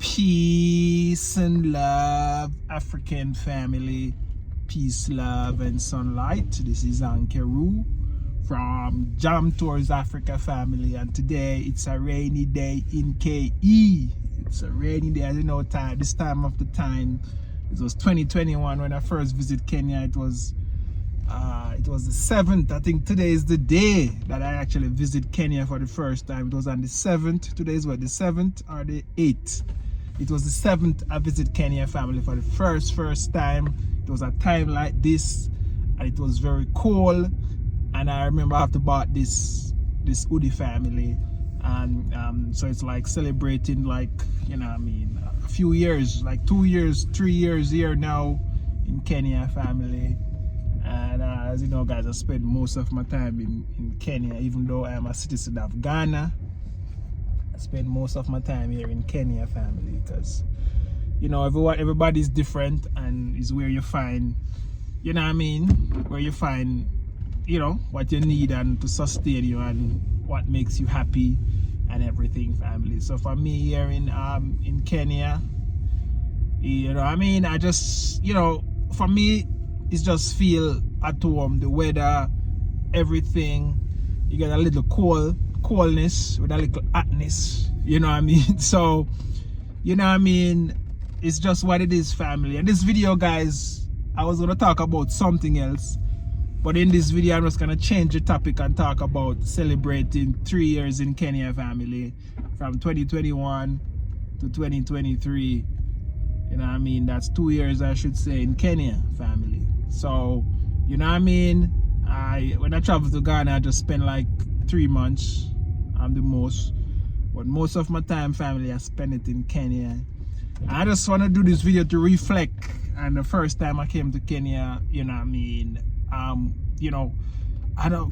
Peace and love, African family. Peace, love, and sunlight. This is Ankeru from Jam Tours Africa family, and today it's a rainy day in KE. It's a rainy day, as you know, this time of the time. It was 2021 when I first visited Kenya. It was the 7th. I think today is the day that I actually visit Kenya for the first time. It was on the 7th. Today is what, the 7th or the 8th? It was the 7th I visit Kenya family for the first time. It was a time like this, and it was very cold. And I remember I have to bought this hoodie family, and so it's like celebrating, like, you know what I mean, a few years, like 2 years, 3 years here now in Kenya family. And as you know, guys, I spend most of my time in Kenya, even though I am a citizen of Ghana. I spend most of my time here in Kenya family because, you know, everybody's different, and is where you find, you know what I mean, where you find, you know, what you need and to sustain you and what makes you happy and everything family. So for me here in Kenya, you know, I mean, I just, you know, for me it's just feel at home. The weather, everything, you get a little coldness with a little hotness, you know what I mean. So, you know what I mean, it's just what it is family. And this video, guys, I was going to talk about something else, but in this video I'm just going to change the topic and talk about celebrating 3 years in Kenya family, from 2021 to 2023. You know what I mean, that's 2 years, I should say, in Kenya family. So, you know what I mean, when I travel to Ghana, I just spend like 3 months, the most, but most of my time family I spend it in Kenya. I just want to do this video to reflect on the first time I came to Kenya. You know what I mean, you know,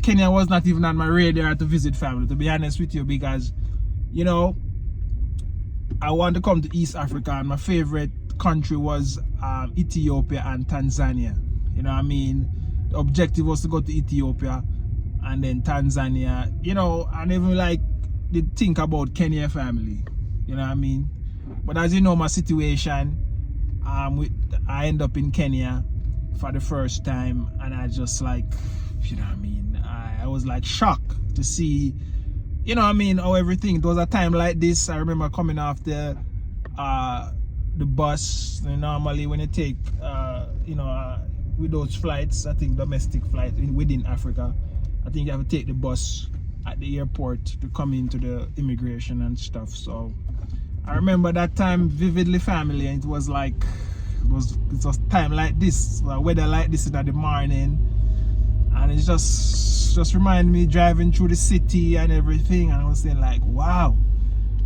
Kenya was not even on my radar to visit family, to be honest with you, because, you know, I want to come to East Africa, and my favorite country was Ethiopia and Tanzania. You know what I mean, the objective was to go to Ethiopia and then Tanzania, you know, and even like did think about Kenya family, you know what I mean. But as you know, my situation, I end up in Kenya for the first time, and I just like, you know what I mean, I was like shocked to see, you know what I mean, how everything. It was a time like this. I remember coming off the bus. Normally when you take you know, with those flights, I think domestic flights within Africa, I think you have to take the bus at the airport to come into the immigration and stuff. So I remember that time vividly family, and it was like, it was time like this, weather like this in the morning, and it just reminded me driving through the city and everything, and I was saying like, wow.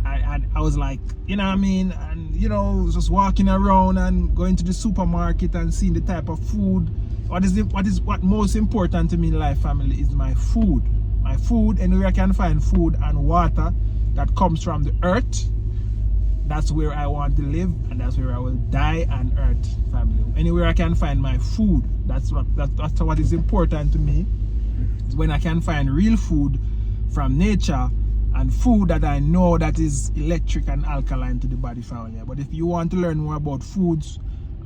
I was like, you know what I mean, and you know, just walking around and going to the supermarket and seeing the type of food. What most important to me in life family is my food. My food, anywhere I can find food and water that comes from the earth, that's where I want to live, and that's where I will die on earth family. Anywhere I can find my food, that's what is important to me, is when I can find real food from nature, and food that I know that is electric and alkaline to the body family. But if you want to learn more about foods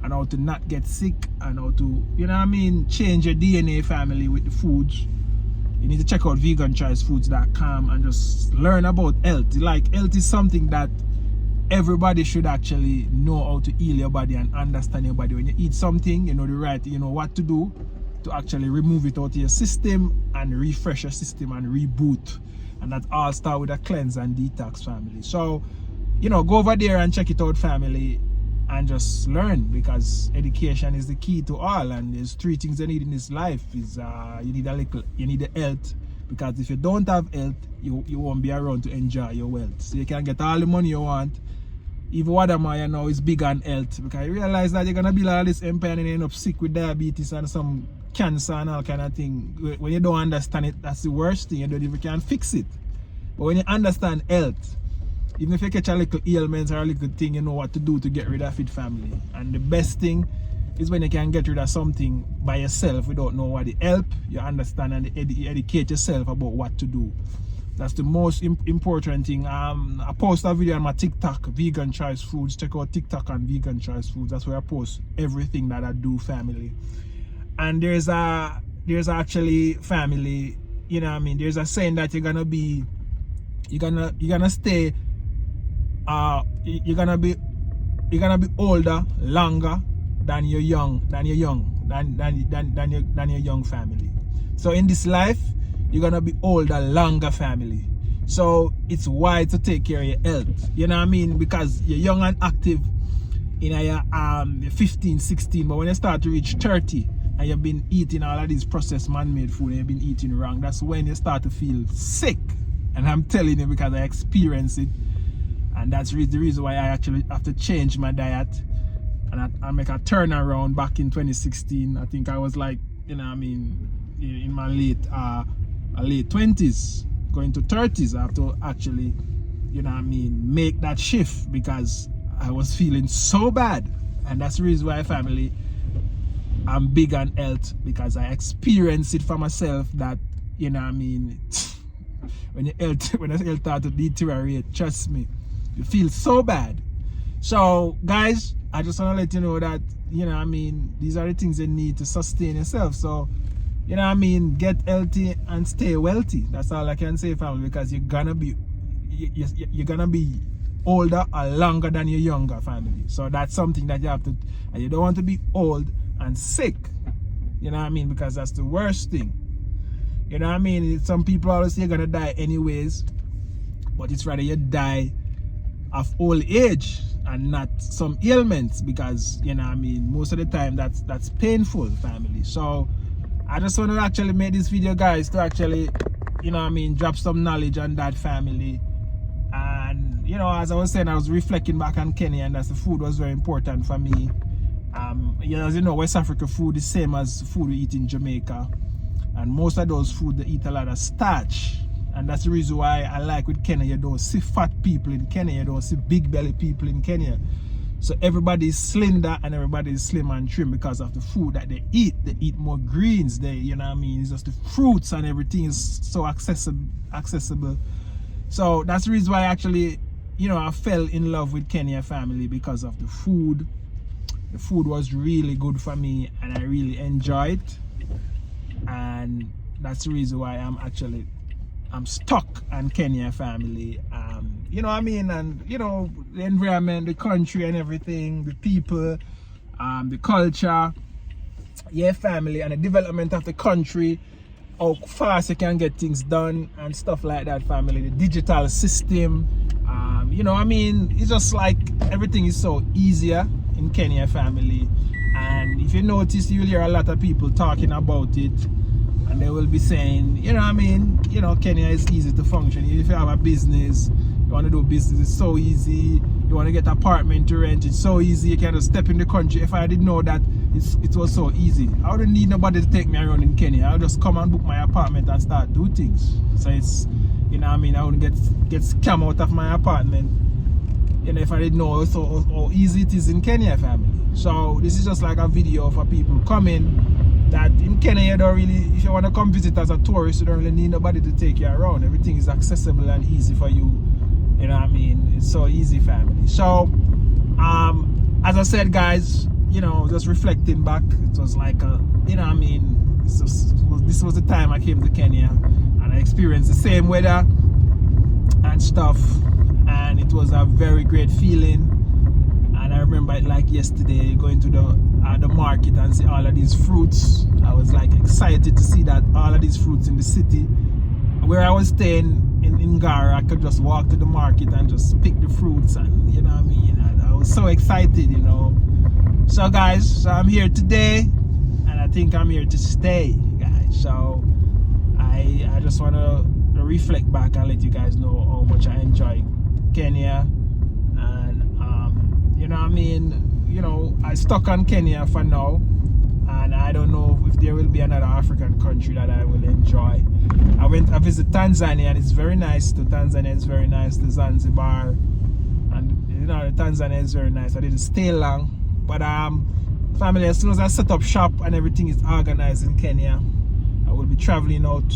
and how to not get sick and how to, you know what I mean, change your DNA family with the foods, you need to check out veganchoicefoods.com and just learn about health. Like, health is something that everybody should actually know how to heal your body and understand your body. When you eat something, you know the right, you know what to do to actually remove it out of your system and refresh your system and reboot. And that all start with a cleanse and detox family. So, you know, go over there and check it out family, and just learn, because education is the key to all. And there's 3 things you need in this life. Is you need the health, because if you don't have health, you won't be around to enjoy your wealth. So you can get all the money you want. Even Wadama, you know, is big on health, because you realize that you're gonna build all this empire and end up sick with diabetes and some cancer and all kind of thing. When you don't understand it, that's the worst thing. You don't even can fix it. But when you understand health, even if you catch a little ailment or a little thing, you know what to do to get rid of it family. And the best thing is when you can get rid of something by yourself without knowing what to help. You understand and you educate yourself about what to do. That's the most important thing. I post a video on my TikTok, Vegan Choice Foods. Check out TikTok and Vegan Choice Foods. That's where I post everything that I do, family. And there's actually, family, you know what I mean, there's a saying that you're gonna be older longer than your young family. So in this life, you're gonna be older longer, family. So it's wise to take care of your health, you know what I mean, because you're young and active in your 15, 16, but when you start to reach 30 and you've been eating all of these processed man-made food and you've been eating wrong, that's when you start to feel sick. And I'm telling you, because I experienced it, and that's the reason why I actually have to change my diet. And I make a turnaround back in 2016. I think I was like, you know what I mean, in my late 20s, going to 30s. I have to actually, you know what I mean, make that shift because I was feeling so bad. And that's the reason why, family, I'm big on health, because I experienced it for myself that, you know what I mean, when your health start to deteriorate, trust me, you feel so bad. So guys, I just want to let you know that, you know what I mean, these are the things you need to sustain yourself. So, you know what I mean, get healthy and stay wealthy. That's all I can say, family, because you're gonna be older or longer than your younger, family. So that's something that you have to, and you don't want to be old and sick, you know what I mean, because that's the worst thing. You know what I mean? Some people always say you're gonna die anyways, but it's rather you die of old age and not some ailments, because, you know what I mean, most of the time that's painful, family. So I just want to actually make this video, guys, to actually, you know what I mean, drop some knowledge on that, family. And, you know, as I was saying, I was reflecting back on Kenya, and that's the food was very important for me. You know, as you know, West Africa food is same as food we eat in Jamaica, and most of those food, they eat a lot of starch. And that's the reason why I like with Kenya, you don't see fat people in Kenya, you don't see big belly people in Kenya. So everybody is slender and everybody is slim and trim because of the food that they eat. They eat more greens, you know what I mean, it's just the fruits and everything is so accessible. So that's the reason why actually, you know, I fell in love with Kenya, family, because of the food. The food was really good for me and I really enjoyed it. And that's the reason why I'm stuck on Kenya, family. You know what I mean? And, you know, the environment, the country and everything, the people, the culture, yeah, family, and the development of the country, how fast you can get things done and stuff like that, family. The digital system, you know what I mean? It's just like everything is so easier in Kenya, family. And if you notice, you'll hear a lot of people talking about it, and they will be saying, you know what I mean, you know, Kenya is easy to function. If you have a business, you want to do business, it's so easy. You want to get an apartment to rent, it's so easy. You can just step in the country. If I didn't know that it was so easy, I wouldn't need nobody to take me around in Kenya. I'll just come and book my apartment and start do things. So it's, you know what I mean, I wouldn't get scammed out of my apartment, you know, if I didn't know how easy it is in Kenya, family. So this is just like a video for people coming, that in Kenya you don't really, if you want to come visit as a tourist, you don't really need nobody to take you around. Everything is accessible and easy for you, you know what I mean. It's so easy, family. So as I said, guys, you know, just reflecting back, it was like a, you know what I mean, this was the time I came to Kenya and I experienced the same weather and stuff, and it was a very great feeling. And I remember it like yesterday, going to the market and see all of these fruits. I was like excited to see that all of these fruits in the city. Where I was staying in Gara, I could just walk to the market and just pick the fruits, and, you know what I mean, I was so excited, you know. So guys, so I'm here today, and I think I'm here to stay, guys. So I just want to reflect back and let you guys know how much I enjoy Kenya. You know what I mean, you know, I stuck on Kenya for now, and I don't know if there will be another African country that I will enjoy. I visited Tanzania, and it's very nice. Tanzania is very nice. The Zanzibar, and you know, Tanzania is very nice. I didn't stay long, but family, as soon as I set up shop and everything is organized in Kenya, I will be traveling out.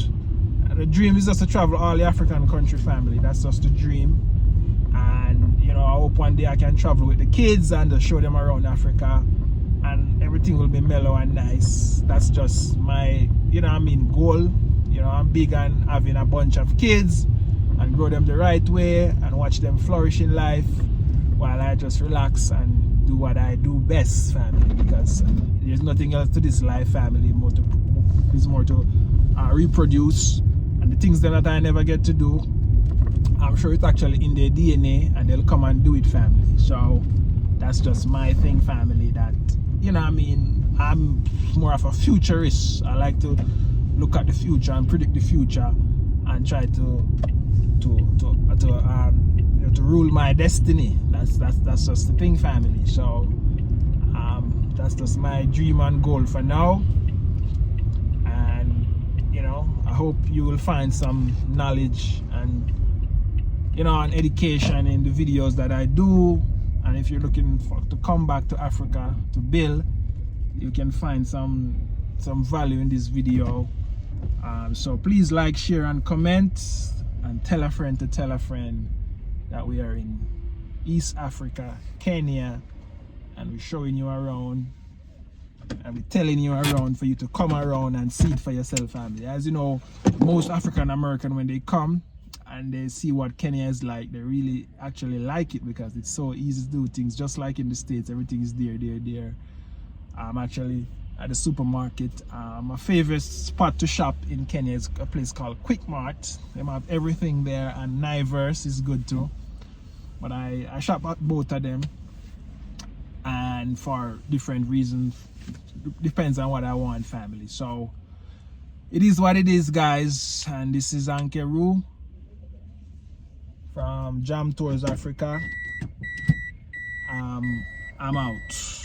the dream is just to travel all the African country, family. That's just the dream. And you know, I hope one day I can travel with the kids and just show them around Africa, and everything will be mellow and nice. That's just my, you know what I mean, goal. You know, I'm big on having a bunch of kids and grow them the right way and watch them flourish in life while I just relax and do what I do best, family, because there's nothing else to this life, family. It's more to reproduce, and the things that I never get to do, I'm sure it's actually in their DNA, and they'll come and do it, family. So that's just my thing, family, that, you know what I mean, I'm more of a futurist. I like to look at the future and predict the future and try to rule my destiny. That's just the thing, family. So that's just my dream and goal for now. And you know, I hope you will find some knowledge and, you know, and education in the videos that I do. And if you're looking to come back to Africa to build, you can find some value in this video. So please like, share, and comment, and tell a friend to tell a friend that we are in East Africa, Kenya, and we're showing you around, and we're telling you around for you to come around and see it for yourself, family. As you know, most African American, when they come and they see what Kenya is like, they really actually like it, because it's so easy to do things. Just like in the States, everything is there. Actually at the supermarket, my favorite spot to shop in Kenya is a place called Quick Mart. They have everything there, and Naivers is good too. But I shop at both of them, and for different reasons. Depends on what I want, family. So it is what it is, guys. And this is Ankeru from Jam Tours Africa. I'm out.